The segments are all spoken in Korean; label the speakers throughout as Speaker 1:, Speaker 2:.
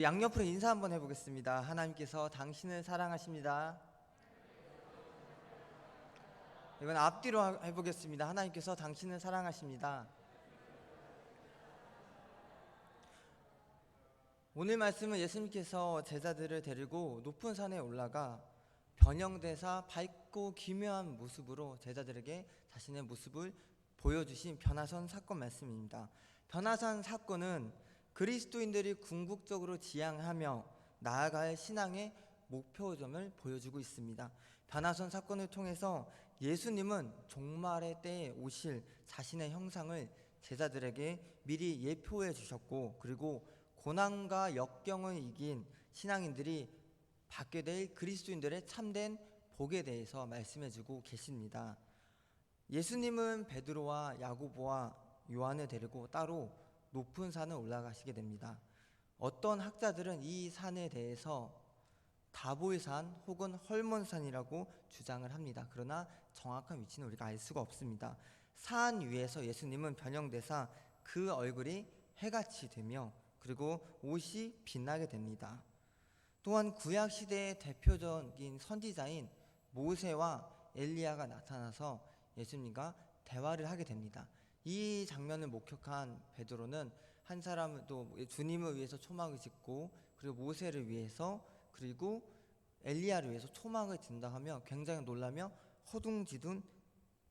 Speaker 1: 양옆으로 인사 한번 해보겠습니다. 하나님께서 당신을 사랑하십니다. 이건 앞뒤로 해보겠습니다. 하나님께서 당신을 사랑하십니다. 오늘 말씀은 예수님께서 제자들을 데리고 높은 산에 올라가 변형대사 밝고 기묘한 모습으로 제자들에게 자신의 모습을 보여주신 변화선 사건 말씀입니다. 변화산 사건은 그리스도인들이 궁극적으로 지향하며 나아갈 신앙의 목표점을 보여주고 있습니다. 변화선 사건을 통해서 예수님은 종말의 때에 오실 자신의 형상을 제자들에게 미리 예표해 주셨고, 그리고 고난과 역경을 이긴 신앙인들이 받게 될 그리스도인들의 참된 복에 대해서 말씀해주고 계십니다. 예수님은 베드로와 야고보와 요한을 데리고 따로 높은 산을 올라가시게 됩니다. 어떤 학자들은 이 산에 대해서 다볼산 혹은 헐몬산이라고 주장을 합니다. 그러나 정확한 위치는 우리가 알 수가 없습니다. 산 위에서 예수님은 변형되사 그 얼굴이 해같이 되며 그리고 옷이 빛나게 됩니다. 또한 구약 시대의 대표적인 선지자인 모세와 엘리야가 나타나서 예수님과 대화를 하게 됩니다. 이 장면을 목격한 베드로는 한 사람을 또 주님을 위해서 초막을 짓고, 그리고 모세를 위해서, 그리고 엘리야를 위해서 초막을 진다 하며 굉장히 놀라며 허둥지둥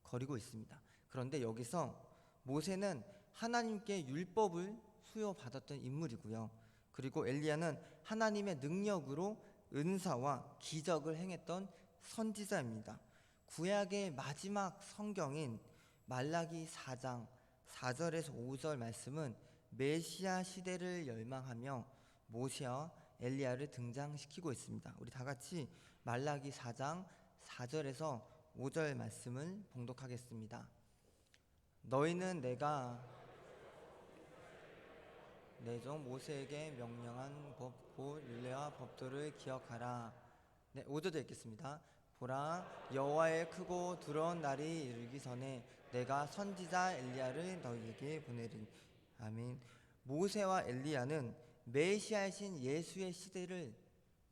Speaker 1: 거리고 있습니다. 그런데 여기서 모세는 하나님께 율법을 수여받았던 인물이고요. 그리고 엘리야는 하나님의 능력으로 은사와 기적을 행했던 선지자입니다. 구약의 마지막 성경인 말라기 4장 4절에서 5절 말씀은 메시아 시대를 열망하며 모세와 엘리야를 등장시키고 있습니다. 우리 다 같이 말라기 4장 4절에서 5절 말씀을 봉독하겠습니다. 너희는 내가 내 종 모세에게 명령한 법 곧 율례와 법도를 기억하라. 5절도 읽겠습니다. 보라, 여호와의 크고 두려운 날이 이르기 전에 내가 선지자 엘리야를 너희에게 보내리니. 아멘. 모세와 엘리야는 메시아이신 예수의 시대를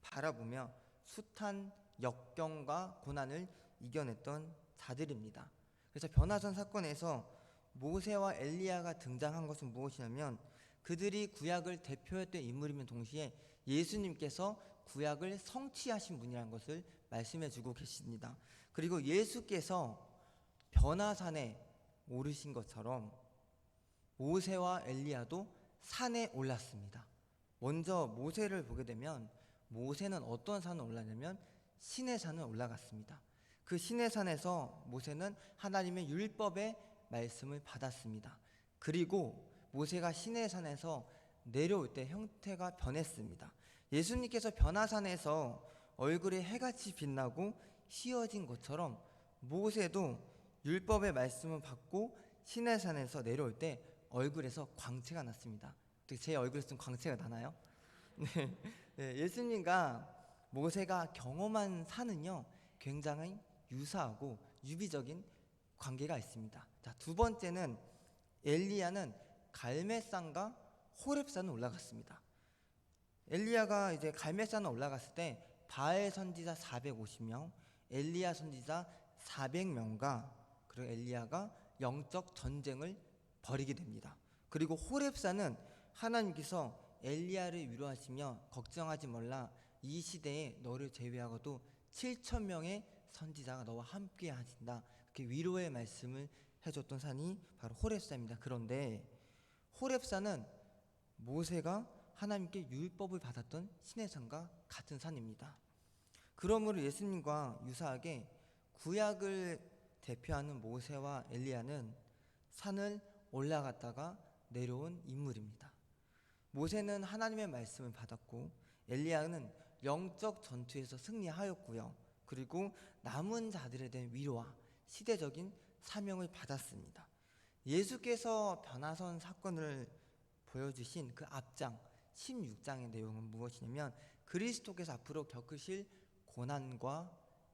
Speaker 1: 바라보며 숱한 역경과 고난을 이겨냈던 자들입니다. 그래서 변화선 사건에서 모세와 엘리야가 등장한 것은 무엇이냐면, 그들이 구약을 대표했던 인물이면 동시에 예수님께서 구약을 성취하신 분이라는 것을 말씀해 주고 계십니다. 그리고 예수께서 변화산에 오르신 것처럼 모세와 엘리야도 산에 올랐습니다. 먼저 모세를 보게 되면 모세는 어떤 산을 올랐냐면 시내산을 올라갔습니다. 그 시내산에서 모세는 하나님의 율법의 말씀을 받았습니다. 그리고 모세가 시내산에서 내려올 때 형태가 변했습니다. 예수님께서 변화산에서 얼굴이 해같이 빛나고 휘어진 것처럼 모세도 율법의 말씀을 받고 시내산에서 내려올 때 얼굴에서 광채가 났습니다. 제 얼굴에서 좀 광채가 나나요? 네, 예수님과 모세가 경험한 산은요 굉장히 유사하고 유비적인 관계가 있습니다. 자, 두 번째는 엘리야는 갈멜산과 호렙산을 올라갔습니다. 엘리야가 이제 갈멜산을 올라갔을 때 바알 선지자 450명, 엘리야 선지자 400명과 그리고 엘리야가 영적 전쟁을 벌이게 됩니다. 그리고 호렙산은 하나님께서 엘리야를 위로하시며 걱정하지 말라, 이 시대에 너를 제외하고도 7,000명의 선지자가 너와 함께 하신다, 그렇게 위로의 말씀을 해줬던 산이 바로 호렙산입니다. 그런데 호렙산은 모세가 하나님께 율법을 받았던 시내산과 같은 산입니다. 그러므로 예수님과 유사하게 구약을 대표하는 모세와 엘리야는 산을 올라갔다가 내려온 인물입니다. 모세는 하나님의 말씀을 받았고 엘리야는 영적 전투에서 승리하였고요. 그리고 남은 자들에 대한 위로와 시대적인 사명을 받았습니다. 예수께서 변화선 사건을 보여주신 그 앞장 16장의 내용은 무엇이냐면 그리스도께서 앞으로 겪으실 고난과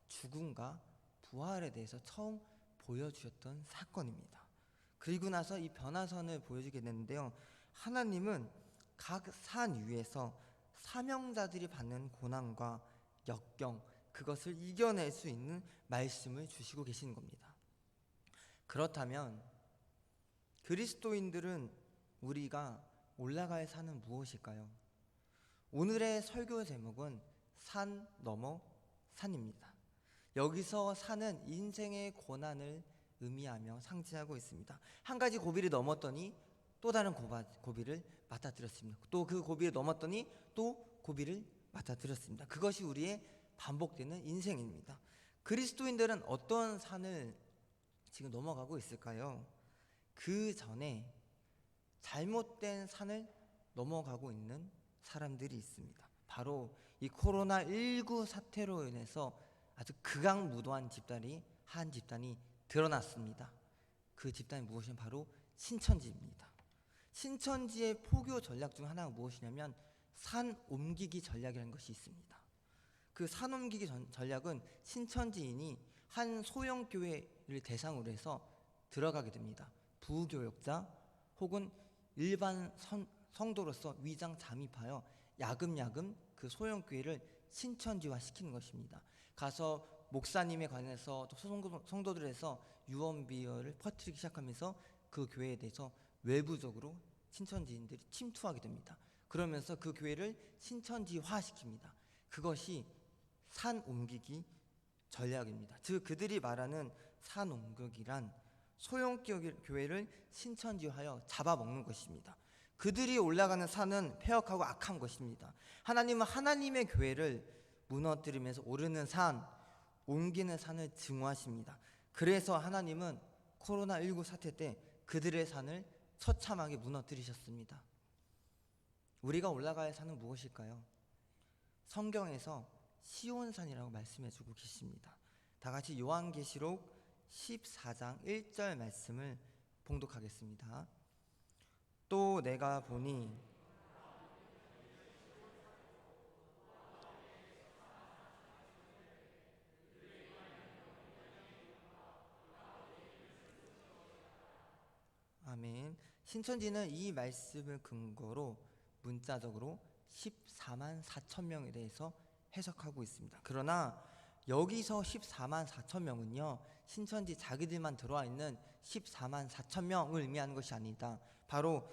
Speaker 1: 죽음과 부활에 대해서 처음 보여주셨던 사건입니다. 그리고 나서 이 변화선을 보여주게 됐는데요, 하나님은 각 산 위에서 사명자들이 받는 고난과 역경, 그것을 이겨낼 수 있는 말씀을 주시고 계시는 겁니다. 그렇다면 그리스도인들은 우리가 올라갈 산은 무엇일까요? 오늘의 설교 제목은 산 넘어 산입니다. 여기서 산은 인생의 고난을 의미하며 상징하고 있습니다. 한 가지 고비를 넘었더니 또 다른 고비를 맞닥뜨렸습니다. 또 그 고비를 넘었더니 또 고비를 맞닥뜨렸습니다. 그것이 우리의 반복되는 인생입니다. 그리스도인들은 어떤 산을 지금 넘어가고 있을까요? 그 전에 잘못된 산을 넘어가고 있는 사람들이 있습니다. 바로 이 코로나19 사태로 인해서 아주 극악무도한 한 집단이 드러났습니다. 그 집단이 무엇이냐면 바로 신천지입니다. 신천지의 포교 전략 중 하나가 무엇이냐면 산 옮기기 전략이라는 것이 있습니다. 그 산 옮기기 전략은 신천지인이 한 소형교회를 대상으로 해서 들어가게 됩니다. 부교역자 혹은 일반 성도로서 위장 잠입하여 야금야금 그 소형교회를 신천지화 시키는 것입니다. 가서 목사님에 관해서 또 성도들에서 유언비어를 퍼뜨리기 시작하면서 그 교회에 대해서 외부적으로 신천지인들이 침투하게 됩니다. 그러면서 그 교회를 신천지화 시킵니다. 그것이 산 옮기기 전략입니다. 즉 그들이 말하는 산 옮기기란 소형교회를 신천지화하여 잡아먹는 것입니다. 그들이 올라가는 산은 폐역하고 악한 것입니다. 하나님은 하나님의 교회를 무너뜨리면서 오르는 산, 옮기는 산을 증오하십니다. 그래서 하나님은 코로나19 사태 때 그들의 산을 처참하게 무너뜨리셨습니다. 우리가 올라가야 산은 무엇일까요? 성경에서 시온산이라고 말씀해주고 계십니다. 다 같이 요한계시록 14장 1절 말씀을 봉독하겠습니다. 또 내가 보니 아멘. 신천지는 이 말씀을 근거로 문자적으로 14만 4천 명에 대해서 해석하고 있습니다. 그러나 여기서 14만 4천 명은요 신천지 자기들만 들어와 있는 14만 4천 명을 의미하는 것이 아니다. 바로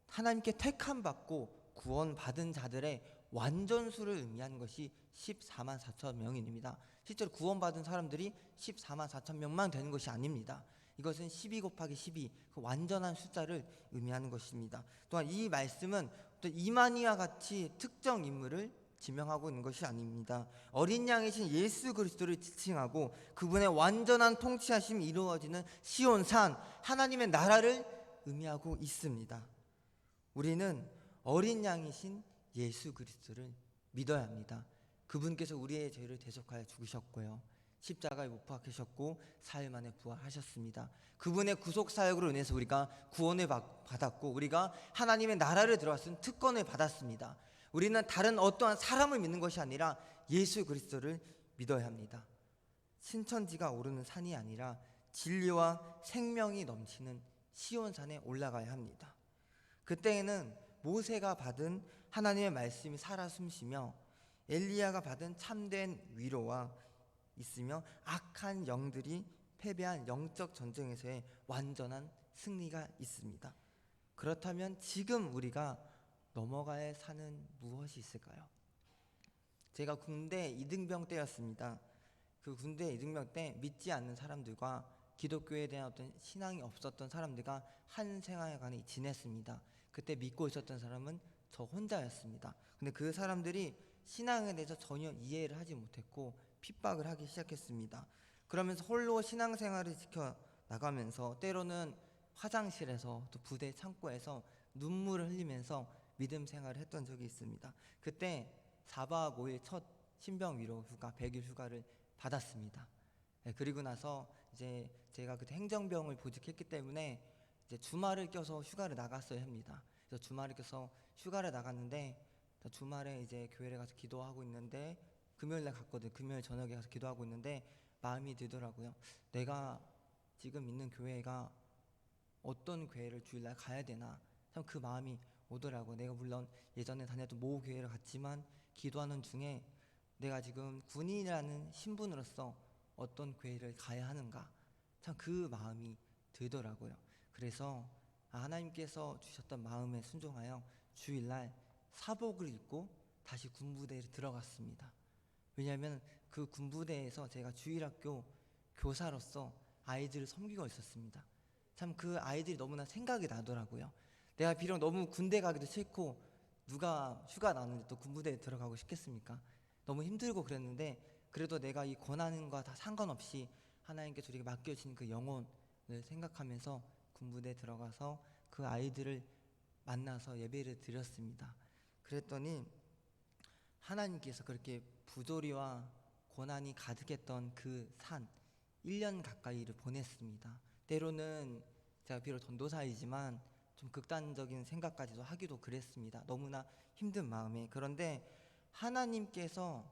Speaker 1: 하나님께 택함 받고 구원받은 자들의 완전수를 의미하는 것이 14만 4천 명입니다. 실제로 구원받은 사람들이 14만 4천 명만 되는 것이 아닙니다. 이것은 12 곱하기 12, 그 완전한 숫자를 의미하는 것입니다. 또한 이 말씀은 또 이만희와 같이 특정 인물을 지명하고 있는 것이 아닙니다. 어린 양이신 예수 그리스도를 지칭하고 그분의 완전한 통치하심이 이루어지는 시온산, 하나님의 나라를 의미하고 있습니다. 우리는 어린 양이신 예수 그리스도를 믿어야 합니다. 그분께서 우리의 죄를 대속하여 죽으셨고요, 십자가에 못 박히셨고 사흘 만에 부활하셨습니다. 그분의 구속 사역으로 인해서 우리가 구원을 받았고 우리가 하나님의 나라를 들어왔은 특권을 받았습니다. 우리는 다른 어떠한 사람을 믿는 것이 아니라 예수 그리스도를 믿어야 합니다. 신천지가 오르는 산이 아니라 진리와 생명이 넘치는 시온산에 올라가야 합니다. 그때에는 모세가 받은 하나님의 말씀이 살아 숨쉬며 엘리야가 받은 참된 위로와 있으며 악한 영들이 패배한 영적 전쟁에서의 완전한 승리가 있습니다. 그렇다면 지금 우리가 넘어가야 할 산은 무엇이 있을까요? 제가 군대 이등병 때였습니다. 그 군대 이등병 때 믿지 않는 사람들과 기독교에 대한 어떤 신앙이 없었던 사람들과 한 생활관에 지냈습니다. 그때 믿고 있었던 사람은 저 혼자였습니다. 근데 그 사람들이 신앙에 대해서 전혀 이해를 하지 못했고 핍박을 하기 시작했습니다. 그러면서 홀로 신앙생활을 지켜나가면서 때로는 화장실에서 또 부대 창고에서 눈물을 흘리면서 믿음 생활을 했던 적이 있습니다. 그때 4박 5일 첫 신병 위로 휴가 100일 휴가를 받았습니다. 그리고 나서 이제 제가 그때 행정병을 보직했기 때문에 이제 주말을 껴서 휴가를 나갔어야 합니다. 그래서 주말을 껴서 휴가를 나갔는데 주말에 이제 교회를 가서 기도하고 있는데 금요일날 갔거든요. 금요일 저녁에 가서 기도하고 있는데 마음이 들더라고요. 내가 지금 있는 교회가 어떤 교회를 주일날 가야 되나, 참 그 마음이 오더라고. 내가 물론 예전에 다녔던 모 교회를 갔지만 기도하는 중에 내가 지금 군인이라는 신분으로서 어떤 교회를 가야 하는가, 참 그 마음이 들더라고요. 그래서 하나님께서 주셨던 마음에 순종하여 주일날 사복을 입고 다시 군부대에 들어갔습니다. 왜냐하면 그 군부대에서 제가 주일학교 교사로서 아이들을 섬기고 있었습니다. 참 그 아이들이 너무나 생각이 나더라고요. 내가 비록 너무 군대 가기도 싫고, 누가 휴가 나는데 또 군부대에 들어가고 싶겠습니까? 너무 힘들고 그랬는데, 그래도 내가 이 고난과 다 상관없이 하나님께서 우리에게 맡겨진 그 영혼을 생각하면서 군부대에 들어가서 그 아이들을 만나서 예배를 드렸습니다. 그랬더니 하나님께서 그렇게 부조리와 고난이 가득했던 그 산 1년 가까이를 보냈습니다. 때로는 제가 비록 전도사이지만 좀 극단적인 생각까지도 하기도 그랬습니다. 너무나 힘든 마음에. 그런데 하나님께서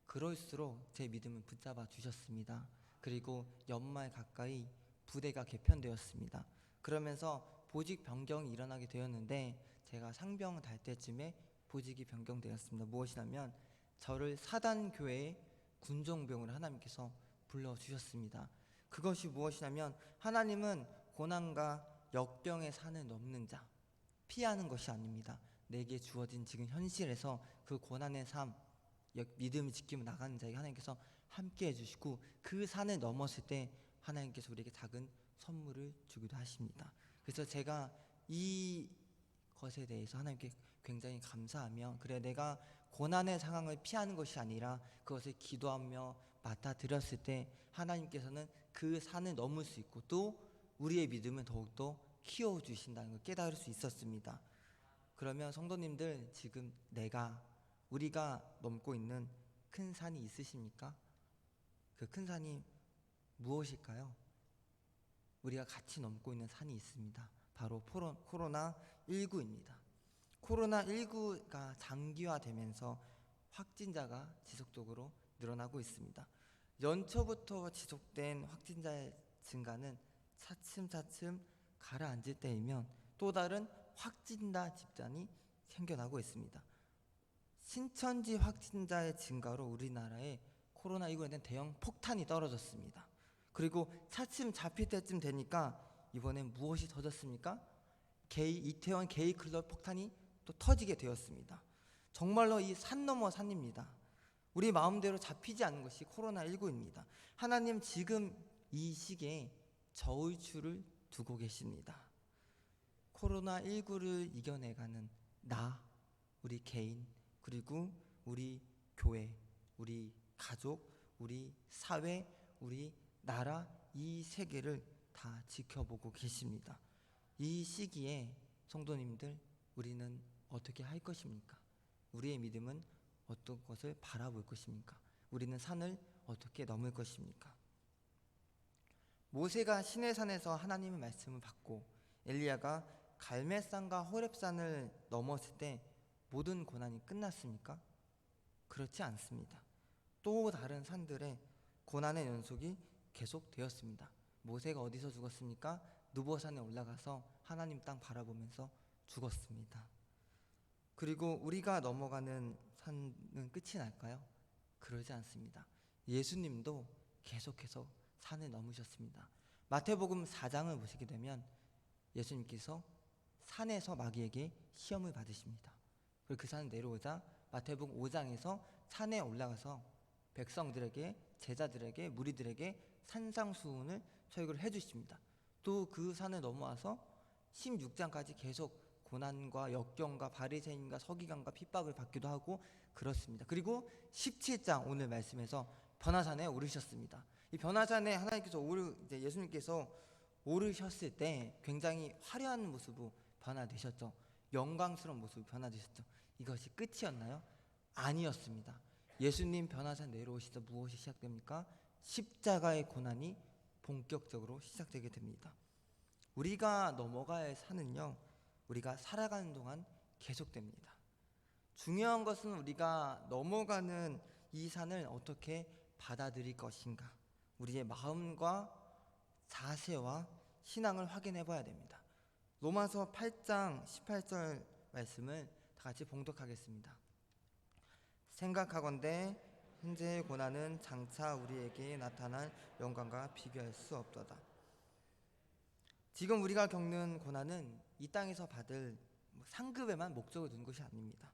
Speaker 1: 그럴수록 제 믿음을 붙잡아 주셨습니다. 그리고 연말 가까이 부대가 개편되었습니다. 그러면서 보직 변경이 일어나게 되었는데, 제가 상병 달 때쯤에 보직이 변경되었습니다. 무엇이냐면 저를 사단교회의 군종병으로 하나님께서 불러주셨습니다. 그것이 무엇이냐면, 하나님은 고난과 역병의 산을 넘는 자, 피하는 것이 아닙니다. 내게 주어진 지금 현실에서 그 고난의 삶, 믿음을 지키며 나가는 자에게 하나님께서 함께 해주시고, 그 산을 넘었을 때 하나님께서 우리에게 작은 선물을 주기도 하십니다. 그래서 제가 이 것에 대해서 하나님께 굉장히 감사하며, 그래 내가 고난의 상황을 피하는 것이 아니라 그것을 기도하며 맡아들였을 때 하나님께서는 그 산을 넘을 수 있고, 또 우리의 믿음을 더욱더 키워주신다는 걸 깨달을 수 있었습니다. 그러면 성도님들, 지금 우리가 넘고 있는 큰 산이 있으십니까? 그 큰 산이 무엇일까요? 우리가 같이 넘고 있는 산이 있습니다. 바로 코로나19입니다. 코로나19가 장기화되면서 확진자가 지속적으로 늘어나고 있습니다. 연초부터 지속된 확진자의 증가는 차츰차츰 가라앉을 때이면 또 다른 확진자 집단이 생겨나고 있습니다. 신천지 확진자의 증가로 우리나라에 코로나19에 대한 대형 폭탄이 떨어졌습니다. 그리고 차츰 잡힐 때쯤 되니까 이번엔 무엇이 터졌습니까? 이태원 게이클럽 폭탄이 또 터지게 되었습니다. 정말로 이 산 넘어 산입니다. 우리 마음대로 잡히지 않는 것이 코로나19입니다. 하나님 지금 이 시기에 저울추를 두고 계십니다. 코로나19를 이겨내가는 우리 개인, 그리고 우리 교회, 우리 가족, 우리 사회, 우리 나라, 이 세계를 다 지켜보고 계십니다. 이 시기에 성도님들, 우리는 어떻게 할 것입니까? 우리의 믿음은 어떤 것을 바라볼 것입니까? 우리는 산을 어떻게 넘을 것입니까? 모세가 시내산에서 하나님의 말씀을 받고 엘리야가 갈멜산과 호렙산을 넘었을 때 모든 고난이 끝났습니까? 그렇지 않습니다. 또 다른 산들의 고난의 연속이 계속되었습니다. 모세가 어디서 죽었습니까? 느보산에 올라가서 하나님 땅 바라보면서 죽었습니다. 그리고 우리가 넘어가는 산은 끝이 날까요? 그러지 않습니다. 예수님도 계속해서 산을 넘으셨습니다. 마태복음 4장을 보시게 되면 예수님께서 산에서 마귀에게 시험을 받으십니다. 그리고 그 산을 내려오자 마태복음 5장에서 산에 올라가서 백성들에게, 제자들에게, 무리들에게 산상수훈을 설교를 해주십니다. 또 그 산을 넘어와서 16장까지 계속 고난과 역경과 바리새인과 서기관과 핍박을 받기도 하고 그렇습니다. 그리고 17장 오늘 말씀에서 변화산에 오르셨습니다. 이 변화산에 하나님께서 이제 예수님께서 오르셨을 때 굉장히 화려한 모습으로 변화되셨죠. 영광스러운 모습으로 변화되셨죠. 이것이 끝이었나요? 아니었습니다. 예수님 변화산 내려오시자 무엇이 시작됩니까? 십자가의 고난이 본격적으로 시작되게 됩니다. 우리가 넘어가야 할 산은요, 우리가 살아가는 동안 계속됩니다. 중요한 것은 우리가 넘어가는 이 산을 어떻게 받아들일 것인가, 우리의 마음과 자세와 신앙을 확인해 봐야 됩니다. 로마서 8장 18절 말씀을 다 같이 봉독하겠습니다. 생각하건대 현재의 고난은 장차 우리에게 나타날 영광과 비교할 수 없도다. 지금 우리가 겪는 고난은 이 땅에서 받을 상급에만 목적을 둔 것이 아닙니다.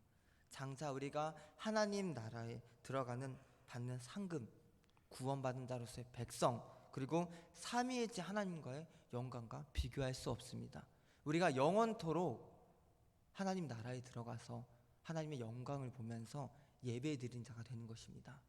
Speaker 1: 장차 우리가 하나님 나라에 들어가는 받는 상급, 구원받은 자로서의 백성, 그리고 삼위일체 하나님과의 영광과 비교할 수 없습니다. 우리가 영원토록 하나님 나라에 들어가서 하나님의 영광을 보면서 예배 드린 자가 되는 것입니다.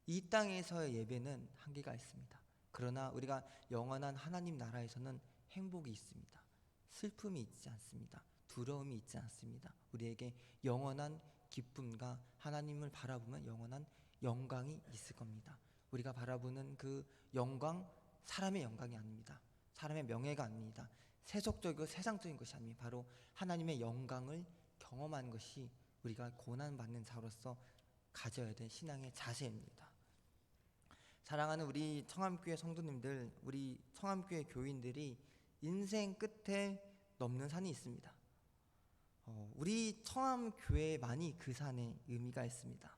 Speaker 1: 이 땅에서의 예배는 한계가 있습니다. 그러나 우리가 영원한 하나님 나라에서는 행복이 있습니다. 슬픔이 있지 않습니다. 두려움이 있지 않습니다. 우리에게 영원한 기쁨과 하나님을 바라보면 영원한 영광이 있을 겁니다. 우리가 바라보는 그 영광, 사람의 영광이 아닙니다. 사람의 명예가 아닙니다. 세속적이고 세상적인 것이 아닙니다. 바로 하나님의 영광을 경험하는 것이 우리가 고난받는 자로서 가져야 될 신앙의 자세입니다. 사랑하는 우리 청암교회 성도님들, 우리 청암교회 교인들이 인생 끝에 넘는 산이 있습니다. 우리 청암교회만이 그 산에 의미가 있습니다.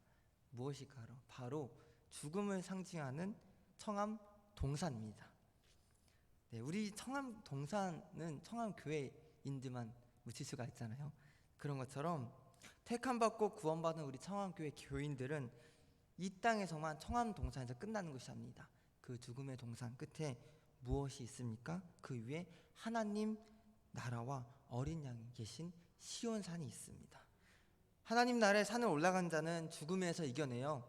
Speaker 1: 무엇일까요? 바로 죽음을 상징하는 청암동산입니다. 네, 우리 청암동산은 청암교회인들만 묻힐 수가 있잖아요. 그런 것처럼 택함받고 구원받은 우리 청암교회 교인들은 이 땅에서만 청암동산에서 끝나는 것이 아닙니다. 그 죽음의 동산 끝에 무엇이 있습니까? 그 위에 하나님 나라와 어린 양이 계신 시온산이 있습니다. 하나님 나라의 산을 올라간 자는 죽음에서 이겨내어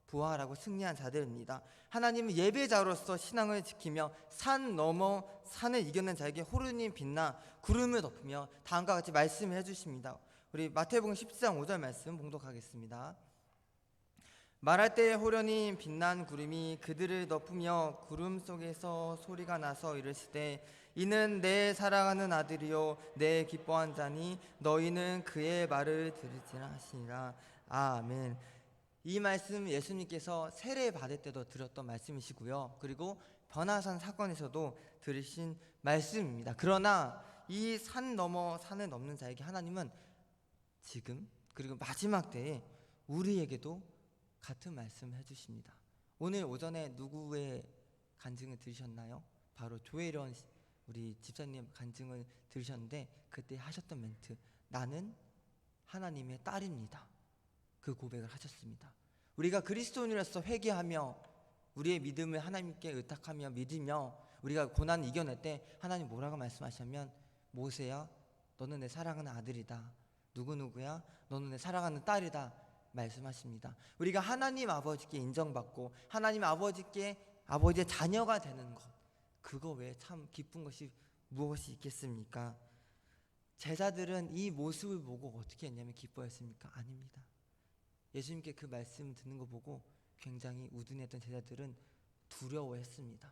Speaker 1: 부활하고 승리한 자들입니다. 하나님은 예배자로서 신앙을 지키며 산 넘어 산을 이겨낸 자에게 호련히 빛나 구름을 덮으며 다음과 같이 말씀을 해주십니다. 우리 마태복음 17장 5절 말씀 봉독하겠습니다. 말할 때에 호련히 빛난 구름이 그들을 덮으며 구름 속에서 소리가 나서 이르시되 이는 내 사랑하는 아들이요 내 기뻐한 자니 너희는 그의 말을 들으리라 하시니라. 아멘. 이 말씀 예수님께서 세례 받을 때도 들었던 말씀이시고요. 그리고 변화산 사건에서도 들으신 말씀입니다. 그러나 이 산 넘어 산을 넘는 자에게 하나님은 지금 그리고 마지막 때에 우리에게도 같은 말씀을 해주십니다. 오늘 오전에 누구의 간증을 들으셨나요? 바로 조혜련 우리 집사님 간증을 들으셨는데 그때 하셨던 멘트, 나는 하나님의 딸입니다. 그 고백을 하셨습니다. 우리가 그리스도인으로서 회개하며 우리의 믿음을 하나님께 의탁하며 믿으며 우리가 고난을 이겨낼 때 하나님 뭐라고 말씀하시냐면 모세야 너는 내 사랑하는 아들이다. 누구누구야 너는 내 사랑하는 딸이다 말씀하십니다. 우리가 하나님 아버지께 인정받고 하나님 아버지의 자녀가 되는 것, 그거 외에 참 기쁜 것이 무엇이 있겠습니까? 제자들은 이 모습을 보고 어떻게 했냐면 기뻐했습니까? 아닙니다. 예수님께 그 말씀 듣는 거 보고 굉장히 우둔했던 제자들은 두려워했습니다.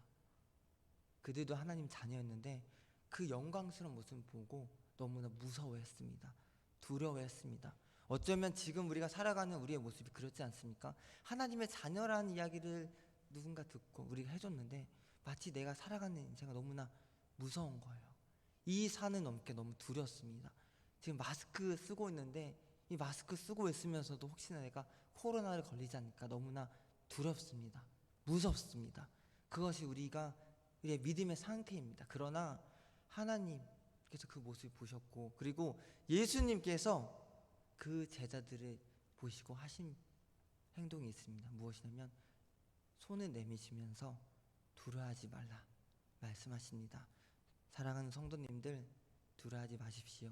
Speaker 1: 그들도 하나님 자녀였는데 그 영광스러운 모습을 보고 너무나 무서워했습니다. 두려워했습니다. 어쩌면 지금 우리가 살아가는 우리의 모습이 그렇지 않습니까? 하나님의 자녀라는 이야기를 누군가 듣고 우리가 해줬는데 마치 내가 살아가는 인생이 너무나 무서운 거예요. 이 산을 넘게 너무 두렵습니다. 지금 마스크 쓰고 있는데 이 마스크 쓰고 있으면서도 혹시나 내가 코로나를 걸리지 않을까 너무나 두렵습니다. 무섭습니다. 그것이 우리의 믿음의 상태입니다. 그러나 하나님께서 그 모습을 보셨고 그리고 예수님께서 그 제자들을 보시고 하신 행동이 있습니다. 무엇이냐면 손을 내미시면서 두려워하지 말라 말씀하십니다. 사랑하는 성도님들, 두려워하지 마십시오.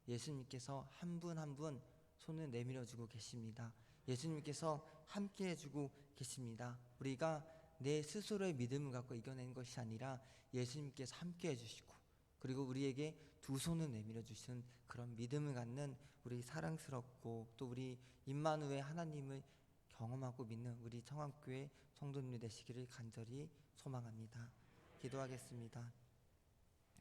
Speaker 1: 예수님께서 한 분 한 분 손을 내밀어주고 계십니다. 예수님께서 함께 해주고 계십니다. 우리가 내 스스로의 믿음을 갖고 이겨내는 것이 아니라 예수님께서 함께 해주시고 그리고 우리에게 두 손을 내밀어 주시는 그런 믿음을 갖는 우리 사랑스럽고 또 우리 임마누엘 하나님을 경험하고 믿는 우리 청암교회 성도님들 되시기를 간절히 소망합니다. 기도하겠습니다.